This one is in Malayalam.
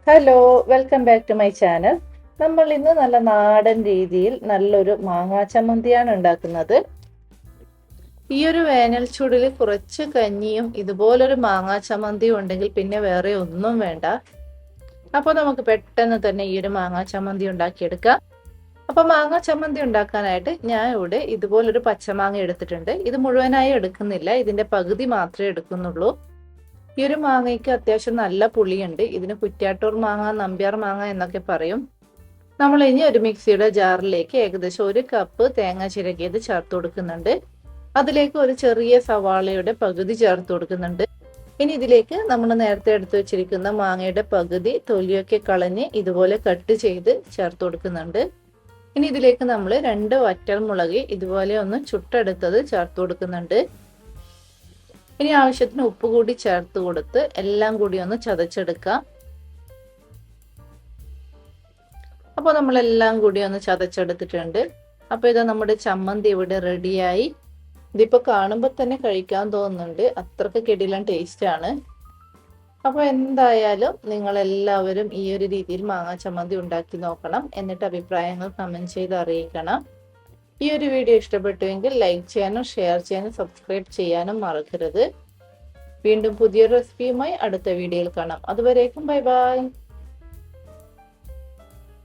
Hello, welcome back to my channel. നമ്മൾ ഇന്ന് നല്ല നാടൻ രീതിയിൽ നല്ലൊരു മാങ്ങാ ചമ്മന്തിയാണ് ഉണ്ടാക്കുന്നത്. ഈ ഒരു വേനൽ ചൂടിൽ കുറച്ച് കഞ്ഞിയും ഇതുപോലൊരു മാങ്ങാ ചമ്മന്തിയും ഉണ്ടെങ്കിൽ പിന്നെ വേറെ ഒന്നും വേണ്ട. അപ്പോൾ നമുക്ക് പെട്ടെന്ന് തന്നെ ഈ ഒരു മാങ്ങാ ചമ്മന്തി ഉണ്ടാക്കിയെടുക്കാം. അപ്പോൾ മാങ്ങാ ചമ്മന്തി ഉണ്ടാക്കാനായിട്ട് ഞാൻ ഇവിടെ ഇതുപോലൊരു പച്ചമാങ്ങ എടുത്തിട്ടുണ്ട്. ഇത് മുഴുവനായി എടുക്കുന്നില്ല, ഇതിന്റെ പകുതി മാത്രമേ എടുക്കുന്നുള്ളൂ. ഈ ഒരു മാങ്ങയ്ക്ക് അത്യാവശ്യം നല്ല പുളിയുണ്ട്. ഇതിന് കുറ്റ്യാട്ടൂർ മാങ്ങ, നമ്പ്യാർ മാങ്ങ എന്നൊക്കെ പറയും. നമ്മൾ ഇനി ഒരു മിക്സിയുടെ ജാറിലേക്ക് ഏകദേശം 1 കപ്പ് തേങ്ങ ചിരകിയത് ചേർത്ത് കൊടുക്കുന്നുണ്ട്. അതിലേക്ക് ഒരു ചെറിയ സവാളയുടെ പകുതി ചേർത്ത് കൊടുക്കുന്നുണ്ട്. ഇനി ഇതിലേക്ക് നമ്മൾ നേരത്തെ എടുത്തു വെച്ചിരിക്കുന്ന മാങ്ങയുടെ പകുതി തൊലിയൊക്കെ കളഞ്ഞ് ഇതുപോലെ കട്ട് ചെയ്ത് ചേർത്ത് കൊടുക്കുന്നുണ്ട്. ഇനി ഇതിലേക്ക് നമ്മൾ 2 വറ്റൽമുളക് ഇതുപോലെ ഒന്ന് ചുട്ടെടുത്തത് ചേർത്ത് കൊടുക്കുന്നുണ്ട്. ഇനി ആവശ്യത്തിന് ഉപ്പ് കൂടി ചേർത്ത് കൊടുത്ത് എല്ലാം കൂടി ഒന്ന് ചതച്ചെടുക്കാം. അപ്പോൾ നമ്മളെല്ലാം കൂടി ഒന്ന് ചതച്ചെടുത്തിട്ടുണ്ട്. അപ്പോൾ ഇതാ നമ്മുടെ ചമ്മന്തി ഇവിടെ റെഡിയായി. ഇതിപ്പോൾ കാണുമ്പോൾ തന്നെ കഴിക്കാൻ തോന്നുന്നുണ്ട്, അത്രക്ക് കിടിലൻ ടേസ്റ്റ് ആണ്. അപ്പോൾ എന്തായാലും നിങ്ങൾ എല്ലാവരും ഈ ഒരു രീതിയിൽ മാങ്ങാ ചമ്മന്തി ഉണ്ടാക്കി നോക്കണം. എന്നിട്ട് അഭിപ്രായങ്ങൾ കമന്റ് ചെയ്ത് അറിയിക്കണം. ഈ ഒരു വീഡിയോ ഇഷ്ടപ്പെട്ടുവെങ്കിൽ ലൈക്ക് ചെയ്യാനും ഷെയർ ചെയ്യാനും സബ്സ്ക്രൈബ് ചെയ്യാനും മറക്കരുത്. വീണ്ടും പുതിയൊരു റെസിപ്പിയുമായി അടുത്ത വീഡിയോയിൽ കാണാം. അതുവരേക്കും ബൈ ബൈ.